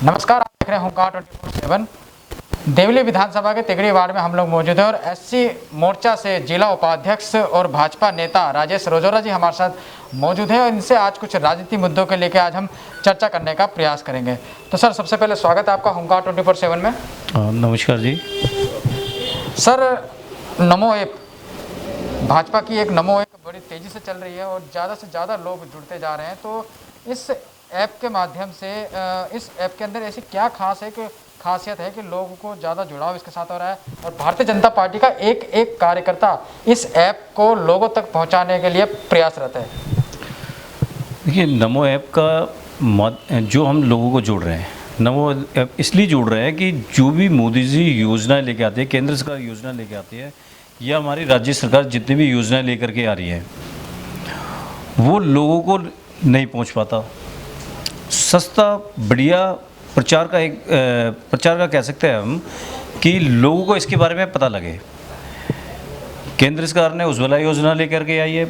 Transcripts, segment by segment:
नमस्कार, आप देख रहे हैं होमगार्ड 24/7। देवली विधानसभा के तिगड़ी वार्ड में हम लोग मौजूद हैं और एससी मोर्चा से जिला उपाध्यक्ष और भाजपा नेता राजेश रोजोरा जी हमारे साथ मौजूद हैं और इनसे आज कुछ राजनीतिक मुद्दों के लेकर आज हम चर्चा करने का प्रयास करेंगे। तो सर, सबसे पहले स्वागत है आपका होमगार्ड 24/7 में। नमस्कार जी। सर, नमो ऐप, भाजपा की एक नमो ऐप बड़ी तेज़ी से चल रही है और ज़्यादा से ज़्यादा लोग जुड़ते जा रहे हैं। तो इस ऐप के माध्यम से इस ऐप के अंदर ऐसी क्या खासियत है कि लोगों को ज़्यादा जुड़ाव इसके साथ हो रहा है और भारतीय जनता पार्टी का एक एक कार्यकर्ता इस ऐप को लोगों तक पहुंचाने के लिए प्रयासरत है? देखिए, नमो ऐप का जो हम लोगों को जोड़ रहे हैं, नमो ऐप इसलिए जोड़ रहे हैं कि जो भी मोदी जी योजनाएं लेके आते हैं, केंद्र सरकार योजना लेके आती है या हमारी राज्य सरकार जितनी भी योजनाएं लेकर के आ रही है, वो लोगों को नहीं पहुंच पाता। सस्ता बढ़िया प्रचार का कह सकते हैं हम कि लोगों को इसके बारे में पता लगे। केंद्र सरकार ने उज्ज्वला योजना लेकर के आई है,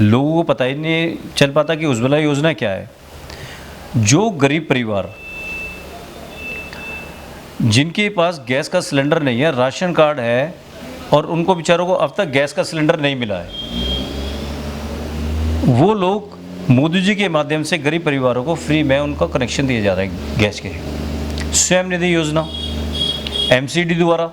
लोगों को पता ही नहीं चल पाता कि उज्ज्वला योजना क्या है। जो गरीब परिवार जिनके पास गैस का सिलेंडर नहीं है, राशन कार्ड है और उनको बेचारों को अब तक गैस का सिलेंडर नहीं मिला है, वो लोग मोदी जी के माध्यम से गरीब परिवारों को फ्री में उनका कनेक्शन दिया जा रहा है गैस के। स्वयं निधि योजना एमसीडी द्वारा,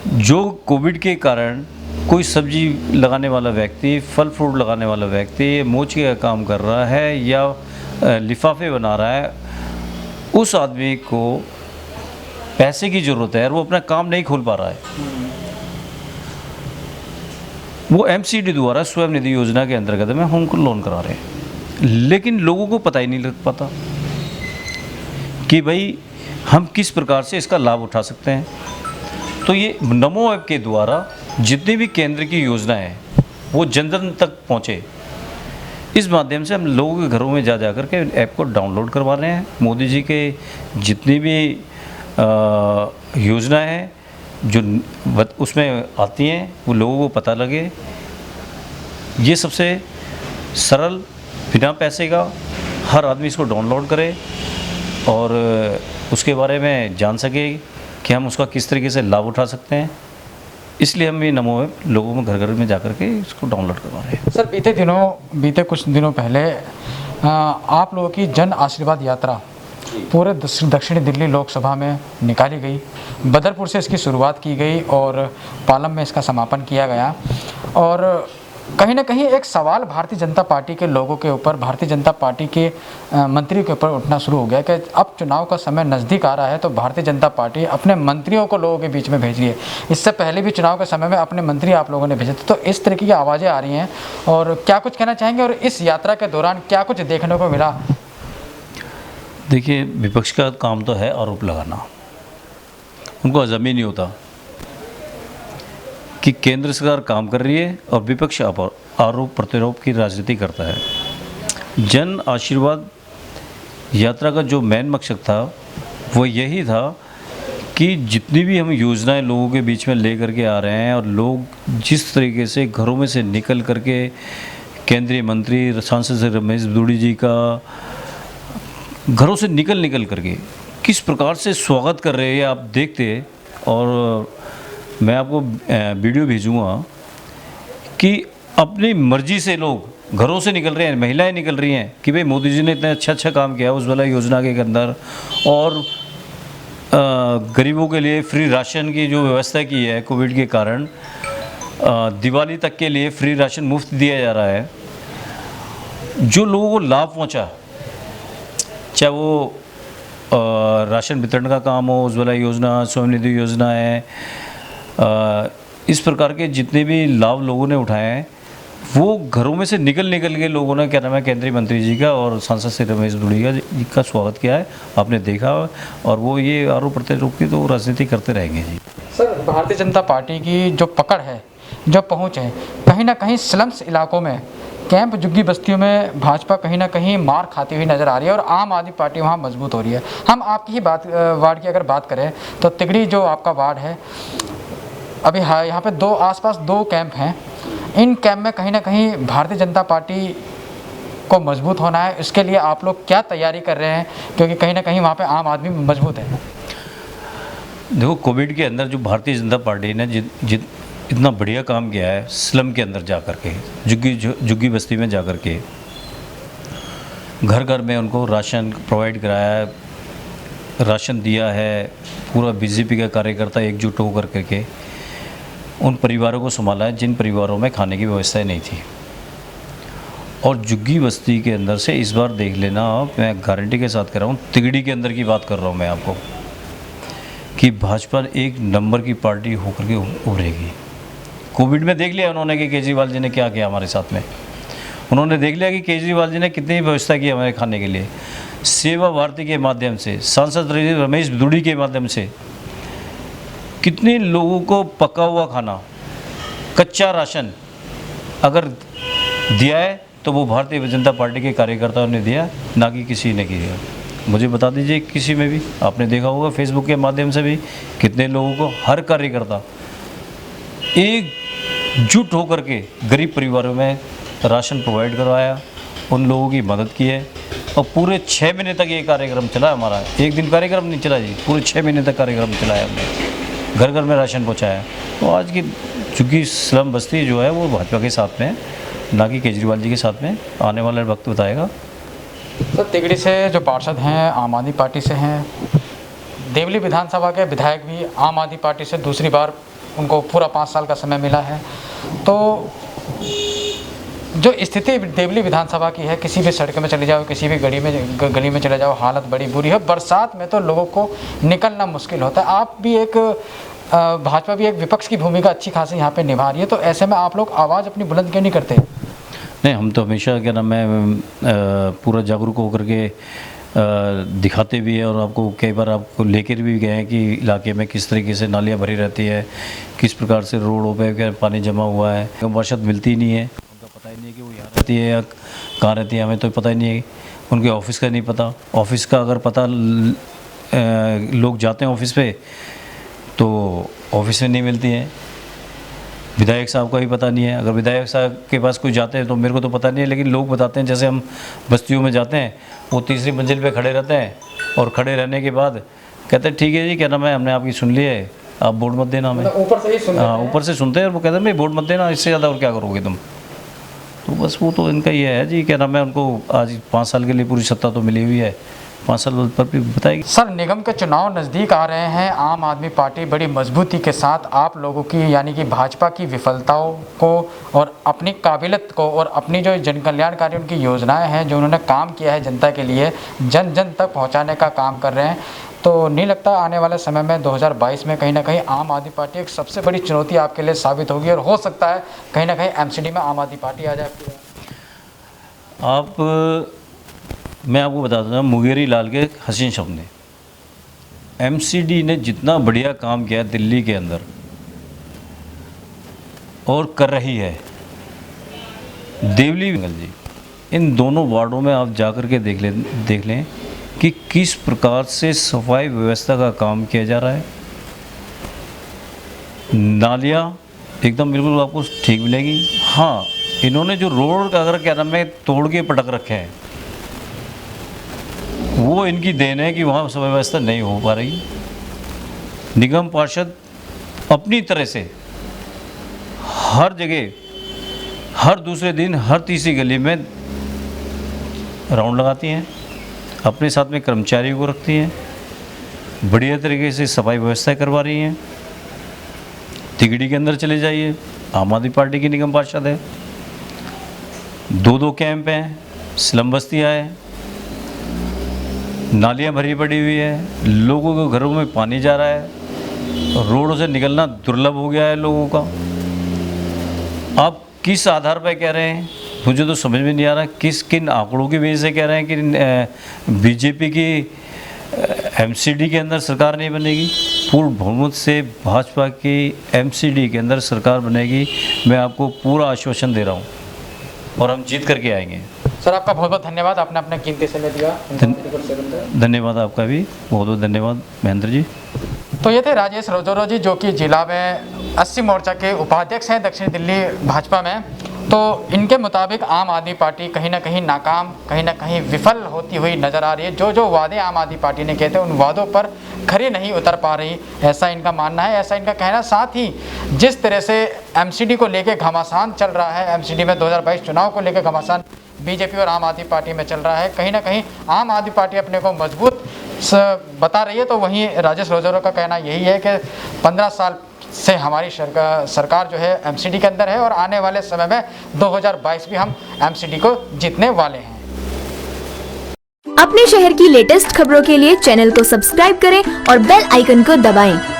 जो कोविड के कारण कोई सब्जी लगाने वाला व्यक्ति, फल फ्रूट लगाने वाला व्यक्ति मोची का काम कर रहा है या लिफाफे बना रहा है, उस आदमी को पैसे की ज़रूरत है और वो अपना काम नहीं खोल पा रहा है, वो एमसीडी द्वारा स्वयं निधि योजना के अंतर्गत में हम उनको लोन करा रहे हैं। लेकिन लोगों को पता ही नहीं लग पाता कि भाई हम किस प्रकार से इसका लाभ उठा सकते हैं। तो ये नमो ऐप के द्वारा जितनी भी केंद्र की योजनाएं हैं वो जन जन तक पहुँचे, इस माध्यम से हम लोगों के घरों में जा कर के ऐप को डाउनलोड करवा रहे हैं। मोदी जी के जितनी भी योजनाएं हैं जो उसमें आती हैं वो लोगों को पता लगे। ये सबसे सरल, बिना पैसे का, हर आदमी इसको डाउनलोड करे और उसके बारे में जान सके कि हम उसका किस तरीके से लाभ उठा सकते हैं। इसलिए हम ये नमो ऐप लोगों में घर घर में जा कर के इसको डाउनलोड करवा रहे हैं। सर, बीते कुछ दिनों पहले आप लोगों की जन आशीर्वाद यात्रा पूरे दक्षिणी दिल्ली लोकसभा में निकाली गई। बदरपुर से इसकी शुरुआत की गई और पालम में इसका समापन किया गया। और कहीं ना कहीं एक सवाल भारतीय जनता पार्टी के लोगों के ऊपर, भारतीय जनता पार्टी के मंत्रियों के ऊपर उठना शुरू हो गया कि अब चुनाव का समय नज़दीक आ रहा है तो भारतीय जनता पार्टी अपने मंत्रियों को लोगों के बीच में भेज रही है। इससे पहले भी चुनाव के समय में अपने मंत्री आप लोगों ने भेजे थे। तो इस तरीके की आवाज़ें आ रही हैं और क्या कुछ कहना चाहेंगे और इस यात्रा के दौरान क्या कुछ देखने को मिला? देखिए, विपक्ष का काम तो है आरोप लगाना, उनको हजम ही नहीं होता कि केंद्र सरकार काम कर रही है और विपक्ष आरोप प्रत्यारोप की राजनीति करता है। जन आशीर्वाद यात्रा का जो मेन मकसद था वो यही था कि जितनी भी हम योजनाएं लोगों के बीच में ले करके आ रहे हैं और लोग जिस तरीके से घरों में से निकल करके केंद्रीय मंत्री सांसद रमेश दुड़ी जी का घरों से निकल करके किस प्रकार से स्वागत कर रहे हैं आप देखते। और मैं आपको वीडियो भेजूँगा कि अपनी मर्जी से लोग घरों से निकल रहे हैं, महिलाएं निकल रही हैं कि भाई मोदी जी ने इतना अच्छा काम किया उज्ज्वला योजना के अंदर और गरीबों के लिए फ्री राशन की जो व्यवस्था की है कोविड के कारण, दिवाली तक के लिए फ्री राशन मुफ्त दिया जा रहा है। जो लोगों को लाभ पहुँचा, चाहे वो राशन वितरण का काम हो, उज्ज्वला योजना, स्वयं निधि योजना है, इस प्रकार के जितने भी लाभ लोगों ने उठाए हैं वो घरों में से निकल के लोगों ने, क्या नाम है, केंद्रीय मंत्री जी का और सांसद श्री रमेश दुड़िया जी का स्वागत किया है। आपने देखा और वो ये आरोप प्रत्यारोप की तो राजनीति करते रहेंगे जी। सर, भारतीय जनता पार्टी की जो पकड़ है, जो पहुँच है, कहीं ना कहीं स्लम्स इलाकों में, कैंप झुग्गी बस्तियों में भाजपा कहीं ना कहीं मार खाती हुई नज़र आ रही है और आम आदमी पार्टी वहाँ मजबूत हो रही है। हम आपकी ही वार्ड की अगर बात करें तो तिगड़ी जो आपका वार्ड है, अभी यहाँ पे आसपास दो कैंप हैं। इन कैंप में कहीं ना कहीं भारतीय जनता पार्टी को मजबूत होना है, इसके लिए आप लोग क्या तैयारी कर रहे हैं, क्योंकि कहीं ना कहीं वहाँ पे आम आदमी मजबूत है। देखो, कोविड के अंदर जो भारतीय जनता पार्टी ने इतना बढ़िया काम किया है, स्लम के अंदर जा कर के, झुग्गी बस्ती में जा कर के घर घर में उनको राशन प्रोवाइड कराया है, राशन दिया है। पूरा बीजेपी का कार्यकर्ता एकजुट होकर के उन परिवारों को संभाला है जिन परिवारों में खाने की व्यवस्था नहीं थी। और झुग्गी बस्ती के अंदर से इस बार देख लेना आप, मैं गारंटी के साथ कह रहा हूँ, तिगड़ी के अंदर की बात कर रहा हूँ मैं आपको, कि भाजपा एक नंबर की पार्टी होकर के उभरेगी। कोविड में देख लिया उन्होंने कि केजरीवाल जी ने क्या किया हमारे साथ में। उन्होंने देख लिया कि केजरीवाल जी ने कितनी व्यवस्था की हमारे खाने के लिए। सेवा भारती के माध्यम से, सांसद रमेश धुड़ी के माध्यम से कितने लोगों को पका हुआ खाना, कच्चा राशन अगर दिया है तो वो भारतीय जनता पार्टी के कार्यकर्ताओं ने दिया, ना कि किसी ने किया। मुझे बता दीजिए किसी में भी, आपने देखा होगा फेसबुक के माध्यम से भी कितने लोगों को, हर कार्यकर्ता एकजुट होकर के गरीब परिवारों में राशन प्रोवाइड करवाया, उन लोगों की मदद की है। और पूरे 6 महीने तक ये कार्यक्रम चला हमारा, एक दिन कार्यक्रम नहीं चला जी, पूरे 6 महीने तक कार्यक्रम चलाया हमने, घर घर में राशन पहुंचाया। तो आज की चूँकि स्लम बस्ती जो है वो भाजपा के साथ में, ना कि केजरीवाल जी के साथ में, आने वाला वक्त बताएगा। सर, तिगड़ी से जो पार्षद हैं आम आदमी पार्टी से हैं, देवली विधानसभा के विधायक भी आम आदमी पार्टी से दूसरी बार, उनको पूरा 5 साल का समय मिला है। तो जो स्थिति देवली विधानसभा की है, किसी भी सड़क में चले जाओ, किसी भी गली में चले जाओ, हालत बड़ी बुरी है। बरसात में तो लोगों को निकलना मुश्किल होता है। आप भी एक भाजपा भी एक विपक्ष की भूमिका अच्छी खासी यहाँ पे निभा रही है, तो ऐसे में आप लोग आवाज़ अपनी बुलंद क्यों नहीं करते? नहीं, हम तो हमेशा क्या नाम है पूरा जागरूक होकर के दिखाते भी है, और आपको कई बार आपको लेकर भी गए हैं कि इलाके में किस तरीके से नालियाँ भरी रहती है, किस प्रकार से रोडों पे पानी जमा हुआ है। वर्षा मिलती नहीं है, उनका पता ही नहीं है कि वो यहाँ रहती है या कहाँ रहती है, हमें तो पता ही नहीं है। उनके ऑफिस का नहीं पता, ऑफिस का अगर पता लोग जाते हैं ऑफिस पे तो ऑफिस में नहीं मिलती है। विधायक साहब का भी पता नहीं है, अगर विधायक साहब के पास कोई जाते हैं तो मेरे को तो पता नहीं है, लेकिन लोग बताते हैं। जैसे हम बस्तियों में जाते हैं, वो तीसरी मंजिल पे खड़े रहते हैं, और खड़े रहने के बाद कहते हैं ठीक है जी, क्या नाम है, हमने आपकी सुन लिया है, आप वोट मत देना हमें। ऊपर से ही सुनते हैं। हाँ, ऊपर से सुनते हैं और वो कहते हैं भाई वोट मत देना, इससे ज़्यादा और क्या करोगे तुम। तो बस वो तो इनका ये है जी, क्या नाम है, उनको आज 5 साल के लिए पूरी सत्ता तो मिली हुई है, 5 साल पर भी बताएगी। सर, निगम के चुनाव नज़दीक आ रहे हैं, आम आदमी पार्टी बड़ी मजबूती के साथ आप लोगों की, यानी कि भाजपा की विफलताओं को और अपनी काबिलियत को और अपनी जो जन कल्याणकारी उनकी योजनाएं हैं, जो उन्होंने काम किया है जनता के लिए, जन जन तक पहुंचाने का काम कर रहे हैं। तो नहीं लगता आने वाले समय में 2022 में कहीं ना कहीं आम आदमी पार्टी एक सबसे बड़ी चुनौती आपके लिए साबित होगी, और हो सकता है कहीं ना कहीं एमसीडी में आम आदमी पार्टी आ जाए? मैं आपको बता दूँ, मुंगेरी लाल के हसीन शब्द ने, एमसीडी ने जितना बढ़िया काम किया दिल्ली के अंदर और कर रही है, देवली जी, इन दोनों वार्डों में आप जाकर के देख लें कि किस प्रकार से सफाई व्यवस्था का काम किया जा रहा है। नालियाँ एकदम बिल्कुल आपको ठीक मिलेगी। हाँ, इन्होंने जो रोड का अगर क्या नाम है तोड़ के पटक रखे हैं, वो इनकी देन है कि वहाँ सफाई व्यवस्था नहीं हो पा रही। निगम पार्षद अपनी तरह से हर जगह, हर दूसरे दिन, हर तीसरी गली में राउंड लगाती हैं, अपने साथ में कर्मचारियों को रखती हैं, बढ़िया तरीके से सफाई व्यवस्था करवा रही हैं। तिगड़ी के अंदर चले जाइए, आम आदमी पार्टी की निगम पार्षद है, 2-2 कैंप हैं, स्लम बस्तियाँ हैं, नालियाँ भरी पड़ी हुई है, लोगों के घरों में पानी जा रहा है, रोडों से निकलना दुर्लभ हो गया है लोगों का। आप किस आधार पर कह रहे हैं, मुझे तो समझ में नहीं आ रहा, किन आंकड़ों की वजह से कह रहे हैं कि बीजेपी की एमसीडी के अंदर सरकार नहीं बनेगी। पूर्ण बहुमत से भाजपा की एमसीडी के अंदर सरकार बनेगी, मैं आपको पूरा आश्वासन दे रहा हूँ, और हम जीत करके आएंगे। सर, आपका बहुत बहुत धन्यवाद, आपने अपना कीमती समय दिया। धन्यवाद आपका भी, बहुत बहुत धन्यवाद महेंद्र जी। तो ये थे राजेश रजौरा जी, जो कि जिला में 80 मोर्चा के उपाध्यक्ष हैं दक्षिण दिल्ली भाजपा में। तो इनके मुताबिक आम आदमी पार्टी कहीं ना कहीं नाकाम, कहीं ना कहीं विफल होती हुई नज़र आ रही है। जो वादे आम आदमी पार्टी ने किए थे उन वादों पर खरी नहीं उतर पा रही, ऐसा इनका मानना है, ऐसा इनका कहना। साथ ही जिस तरह से एमसीडी को लेकर घमासान चल रहा है, एमसीडी में 2022 चुनाव को लेकर घमासान बीजेपी और आम आदमी पार्टी में चल रहा है, कहीं ना कहीं आम आदमी पार्टी अपने को मजबूत बता रही है। तो वहीं राजेश रोजोरा का कहना यही है कि 15 साल से हमारी सरकार जो है एमसीडी के अंदर है और आने वाले समय में 2022 भी हम एमसीडी को जीतने वाले हैं। अपने शहर की लेटेस्ट खबरों के लिए चैनल को सब्सक्राइब करें और बेल आइकन को दबाएं।